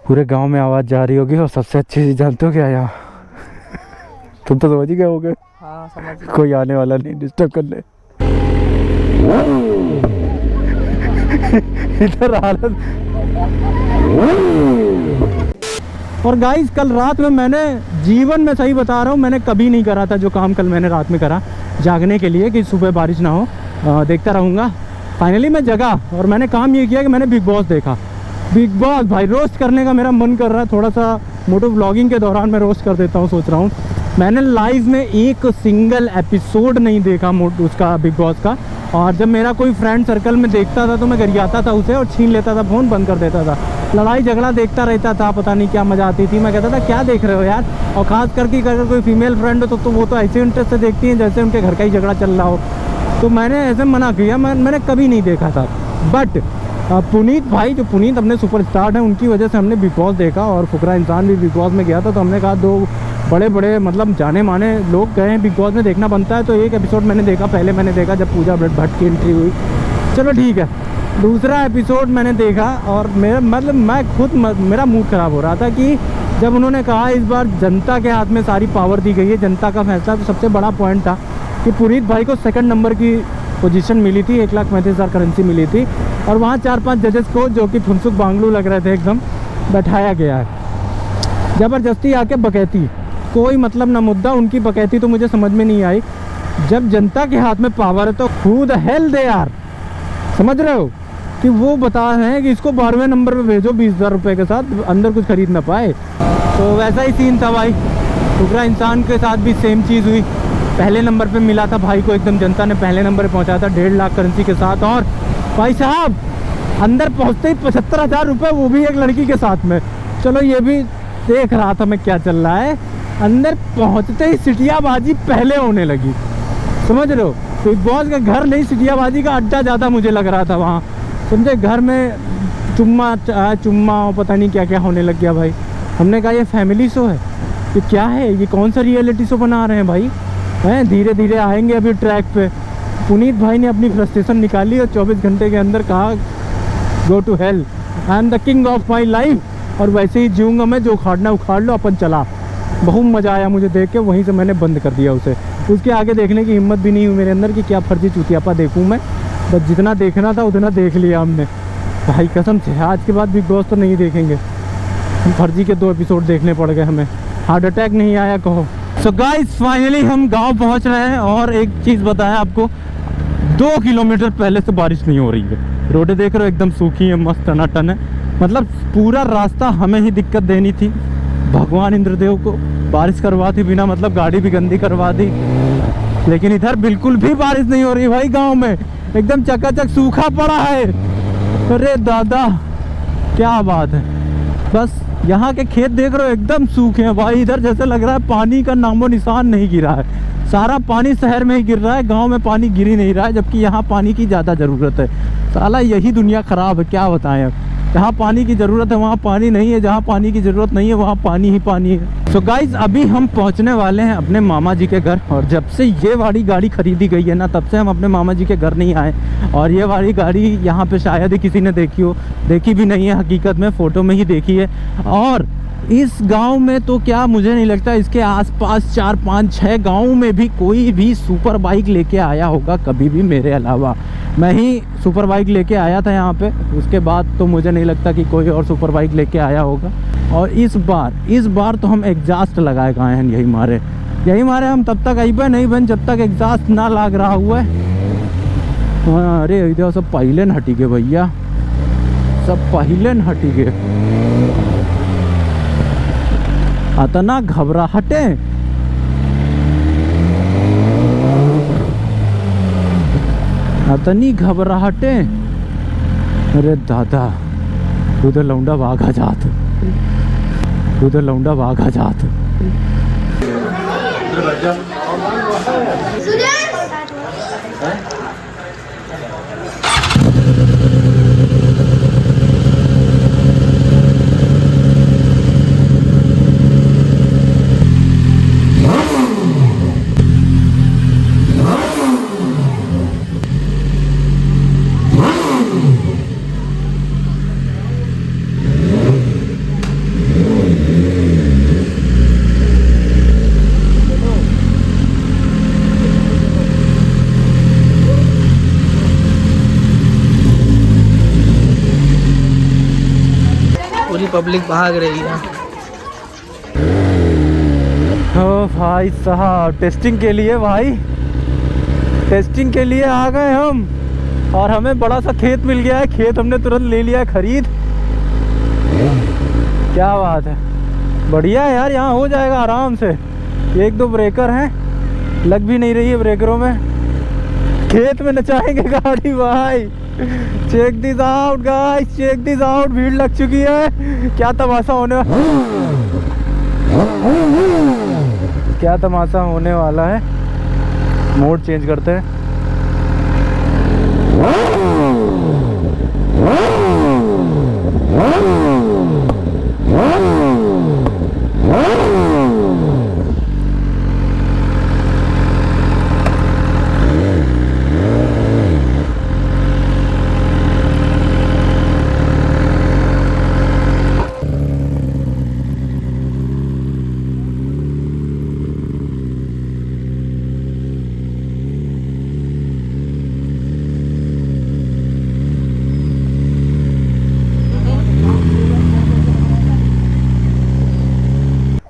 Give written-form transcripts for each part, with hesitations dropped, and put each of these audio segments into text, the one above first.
पूरे गांव में आवाज़ जा रही होगी। और सबसे अच्छी चीज़ जानते हो क्या है यहाँ? तुम तो समझ ही गए होगे। हाँ समझ गए। कोई आने वाला नहीं डिस्टर्ब करने। इधर हालत। और गाइस कल रात में मैंने जीवन में सही बता रहा हूँ, मैंने कभी नहीं करा था जो काम कल मैंने रात में करा जागने के लिए कि सुबह बारिश ना हो। देखता रहूँगा। फाइनली मैं जगा और मैंने काम ये किया कि मैंने बिग बॉस देखा। बिग बॉस भाई रोस्ट करने का मेरा मन कर रहा है। थोड़ा सा मोटो व्लॉगिंग के दौरान मैं रोस्ट कर देता हूँ सोच रहा हूँ। मैंने लाइव में एक सिंगल एपिसोड नहीं देखा उसका बिग बॉस का। और जब मेरा कोई फ्रेंड सर्कल में देखता था तो मैं गरियाता था उसे और छीन लेता था, फ़ोन बंद कर देता था। लड़ाई झगड़ा देखता रहता था, पता नहीं क्या मज़ा आती थी। मैं कहता था क्या देख रहे हो यार। और ख़ास करके अगर कोई फीमेल फ्रेंड हो तो वो तो ऐसे इंटरेस्ट से देखती हैं जैसे उनके घर का ही झगड़ा चल रहा हो। तो मैंने ऐसे मना किया, मैंने कभी नहीं देखा था। बट पुनीत भाई, जो पुनीत अपने सुपरस्टार हैं, उनकी वजह से हमने बिग बॉस देखा। और फुकरा इंसान भी बिग बॉस में गया था। तो हमने कहा दो बड़े बड़े मतलब जाने माने लोग गए हैं बिग बॉस में, देखना बनता है। तो एक एपिसोड मैंने देखा, पहले मैंने देखा जब पूजा भट्ट की एंट्री हुई, चलो ठीक है। दूसरा एपिसोड मैंने देखा और मेरा मतलब मैं खुद मेरा मूड ख़राब हो रहा था कि जब उन्होंने कहा इस बार जनता के हाथ में सारी पावर दी गई है, जनता का फैसला। तो सबसे बड़ा पॉइंट था कि पुनीत भाई को सेकंड नंबर की पोजीशन मिली थी, 1,35,000 करेंसी मिली थी। और वहाँ 4-5 जजेस को, जो कि फुनसुक बांगलू लग रहे थे एकदम, बैठाया गया है। ज़बरदस्ती आके बकैती, कोई मतलब ना मुद्दा। उनकी बकैती तो मुझे समझ में नहीं आई। जब जनता के हाथ में पावर है तो who the hell they are, समझ रहे हो कि वो बता रहे हैं कि इसको 12वें नंबर पे भेजो 20,000 रुपये के साथ, अंदर कुछ खरीद ना पाए। तो वैसा ही सीन था भाई। फुकरा इंसान के साथ भी सेम चीज़ हुई। पहले नंबर पे मिला था भाई को, एकदम जनता ने पहले नंबर पे पहुंचाया था 1.5 लाख करेंसी के साथ। और भाई साहब अंदर पहुंचते ही 75,000 रुपये, वो भी एक लड़की के साथ में। चलो ये भी देख रहा था मैं क्या चल रहा है। अंदर पहुंचते ही सिटियाबाजी पहले होने लगी, समझ रहे हो। बिग बॉस का घर नहीं, सिटियाबाजी का अड्डा ज़्यादा मुझे लग रहा था वहाँ, समझे। घर में चुम्मा पता नहीं क्या क्या होने लग गया भाई। हमने कहा ये फैमिली शो है, ये क्या है, ये कौन सा रियलिटी शो बना रहे हैं भाई। हैं धीरे धीरे आएंगे अभी ट्रैक पे। पुनीत भाई ने अपनी फ्रस्ट्रेशन निकाली और 24 घंटे के अंदर कहा go to hell, I am the king of my life और वैसे ही जीऊँगा मैं, जो उखाड़ना उखाड़ लो, अपन चला। बहुत मज़ा आया मुझे देख के, वहीं से मैंने बंद कर दिया उसे। उसके आगे देखने की हिम्मत भी नहीं हुई मेरे अंदर कि क्या फर्जी चूतियापा देखूँ मैं। बस जितना देखना था उतना देख लिया हमने भाई, कसम से। आज के बाद बिग बॉस तो नहीं देखेंगे हम। फर्जी के 2 एपिसोड देखने पड़ गए हमें, हार्ट अटैक नहीं आया कहो। सो गाइस फाइनली हम गांव पहुंच रहे हैं। और एक चीज़ बताया आपको, 2 किलोमीटर पहले से बारिश नहीं हो रही है। रोडें देख रहे हो एकदम सूखी है, मस्त टनाटन है। मतलब पूरा रास्ता हमें ही दिक्कत देनी थी। भगवान इंद्रदेव को बारिश करवा दी बिना, मतलब गाड़ी भी गंदी करवा दी। लेकिन इधर बिल्कुल भी बारिश नहीं हो रही भाई। गांव में एकदम चकाचक सूखा पड़ा है। अरे दादा क्या बात है। बस यहाँ के खेत देख रहे हो एकदम सूखे हैं भाई। इधर जैसे लग रहा है पानी का नामो निशान नहीं गिरा है। सारा पानी शहर में ही गिर रहा है, गांव में पानी गिर ही नहीं रहा है। जबकि यहाँ पानी की ज़्यादा ज़रूरत है। साला यही दुनिया ख़राब है, क्या बताएं अब। जहाँ पानी की ज़रूरत है वहाँ पानी नहीं है, जहाँ पानी की ज़रूरत नहीं है वहाँ पानी ही पानी है। सो गाइज अभी हम पहुँचने वाले हैं अपने मामा जी के घर। और जब से ये वाली गाड़ी खरीदी गई है ना, तब से हम अपने मामा जी के घर नहीं आए। और ये वाली गाड़ी यहाँ पे शायद ही किसी ने देखी हो, देखी भी नहीं है हकीकत में, फ़ोटो में ही देखी है। और इस गांव में तो क्या, मुझे नहीं लगता इसके आसपास 4, 5, 6 गाँव में भी कोई भी सुपर बाइक लेके आया होगा कभी भी, मेरे अलावा। मैं ही सुपर बाइक लेके आया था यहाँ पे, उसके बाद तो मुझे नहीं लगता कि कोई और सुपर बाइक लेके आया होगा। और इस बार तो हम एग्जॉस्ट लगाए गए हैं, यही मारे हम तब तक आई नहीं बन जब तक एग्जॉस्ट ना लग रहा हुआ है। हाँ, अरे इधर सब पहले न हटी गए भैया, सब पहले न हटी गए। अतना घबराहटे, अतनी घबराहटे। अरे दादा उधर लौंडा भागा जात, उधर लौंडा भागा जात। पब्लिक भाग रही है। ओ भाई साहब, टेस्टिंग के लिए भाई, टेस्टिंग के लिए आ गए हम। और हमें बड़ा सा खेत मिल गया है, खेत हमने तुरंत ले लिया है खरीद। क्या बात है, बढ़िया है यार, यहाँ हो जाएगा आराम से। एक दो ब्रेकर हैं, लग भी नहीं रही है ब्रेकरों में। खेत में नचाएंगे गाड़ी भाई। Check this out guys, check this out, भीड़ लग चुकी है। क्या तमाशा होने क्या तमाशा होने वाला है। मोड चेंज करते हैं।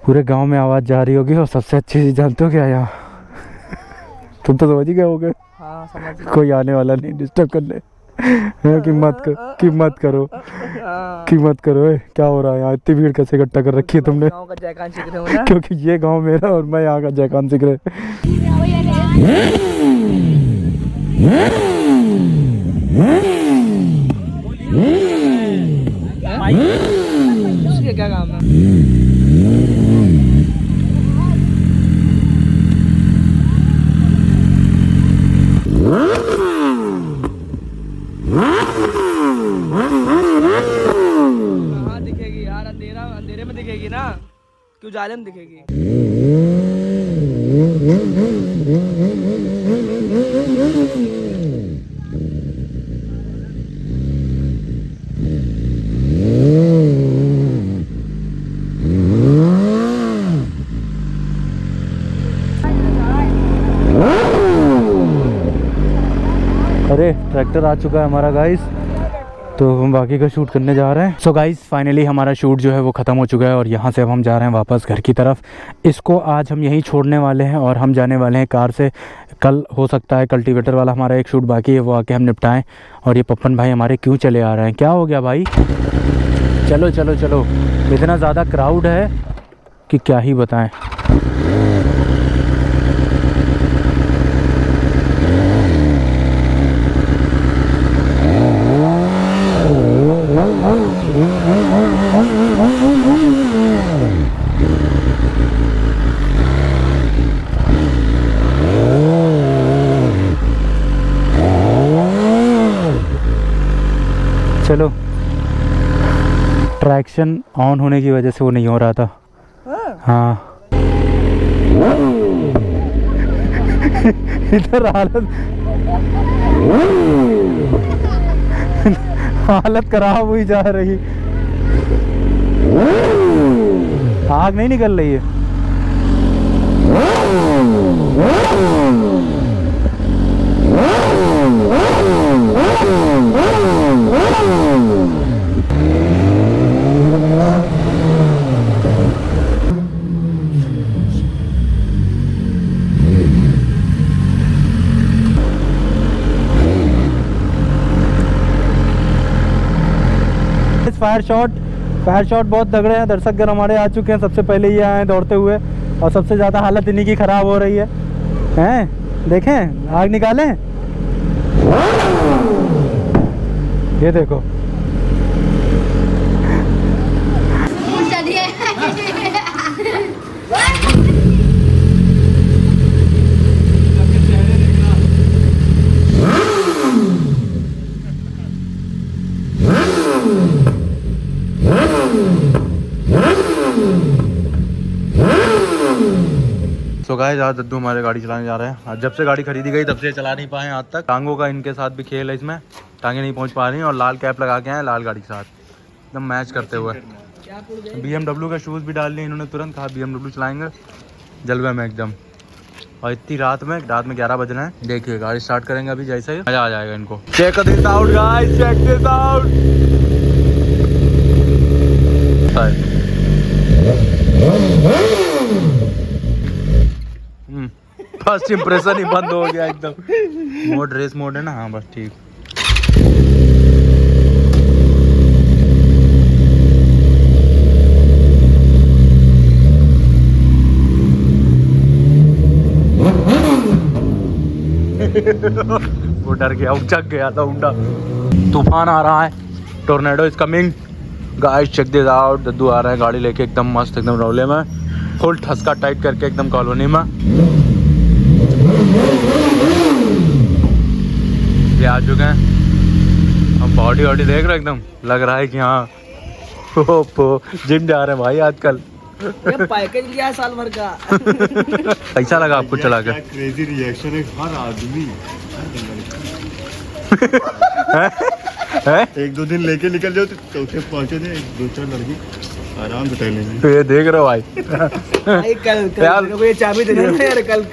पूरे गांव में आवाज़ जा रही होगी। और सबसे अच्छी चीज़ जानते हो क्या है यहाँ? तुम तो समझ ही गए होगे। हाँ, समझ गए। कोई आने वाला नहीं डिस्टर्ब करने। कि मत करो, कि मत करो। क्या हो रहा है यहाँ? इतनी भीड़ कैसे इकट्ठा कर रखी है तुमने? गाँव का जयकान सीख रहे हो ना? क्योंकि ये गांव मेरा और मैं यहाँ का जयकान सीख रहे। उसके क्या काम है? कहाँ दिखेगी यार? अंधेरे में दिखेगी ना, क्यों उजाले में दिखेगी? अरे ट्रैक्टर आ चुका है हमारा गाइस, तो हम बाकी का शूट करने जा रहे हैं। सो गाइस फाइनली हमारा शूट जो है वो ख़त्म हो चुका है और यहाँ से अब हम जा रहे हैं वापस घर की तरफ। इसको आज हम यहीं छोड़ने वाले हैं और हम जाने वाले हैं कार से। कल हो सकता है कल्टीवेटर वाला हमारा एक शूट बाकी है, वो आके हम निपटाएं। और ये पप्पन भाई हमारे क्यों चले आ रहे हैं? क्या हो गया भाई? चलो चलो चलो, इतना ज़्यादा क्राउड है कि क्या ही बताएं। चलो, ट्रैक्शन ऑन होने की वजह से वो नहीं हो रहा था। हाँ इधर हालत खराब हुई जा रही। आग नहीं निकल रही है। फायर शॉट बहुत तगड़े हैं। दर्शकगण हमारे आ चुके हैं, सबसे पहले ये आए दौड़ते हुए और सबसे ज़्यादा हालत इन्हीं की ख़राब हो रही है। हैं देखें, आग निकालें, ये देखो। तो गाइस आज दद्दू हमारे गाड़ी चलाने जा रहे हैं। आज जब से गाड़ी खरीदी गई तब से चला नहीं पाए आज तक। टांगों का इनके साथ भी खेल है, इसमें टांगे नहीं पहुंच पा रही हैं। और लाल कैप लगा के आए लाल गाड़ी के साथ एकदम मैच करते हुए। BMW का शूज़ भी डाल लिए इन्होंने, तुरंत कहा BMW चलाएंगे जलवे में एकदम। और इतनी रात में 11 बज रहे हैं। देखिए गाड़ी स्टार्ट करेंगे अभी, जैसे ही मजा आ जाएगा इनको। Check this out guys, check this out. कैसा है। फर्स्ट इंप्रेशन ही बंद हो गया एकदम। मोड रेस मोड है ना, हाँ बस ठीक। वो डर गया, उचक गया था उंडा। तूफान आ रहा है, tornado is coming guys, check this out. दद्दू आ रहा है गाड़ी लेके एकदम मस्त, एकदम रौले में, फुल ठसका टाइट करके एकदम कॉलोनी में। ये आ चुके हैं हम। बॉडी वॉडी देख रहे हो, एकदम लग रहा है कि हाँ जिम जा रहे हैं भाई आजकल। ये पैकेज लिया है साल भर का। कैसा लगा आपको चला के? क्रेजी रिएक्शन है हर आदमी। एक दो दिन लेके निकल जाओ तो चौथे पहुंचे थे, एक दो चार लड़की आराम से टहलेंगे। तो ये देख रहे हो भाई भाई कल यार। ये चाबी दे देना यार, कल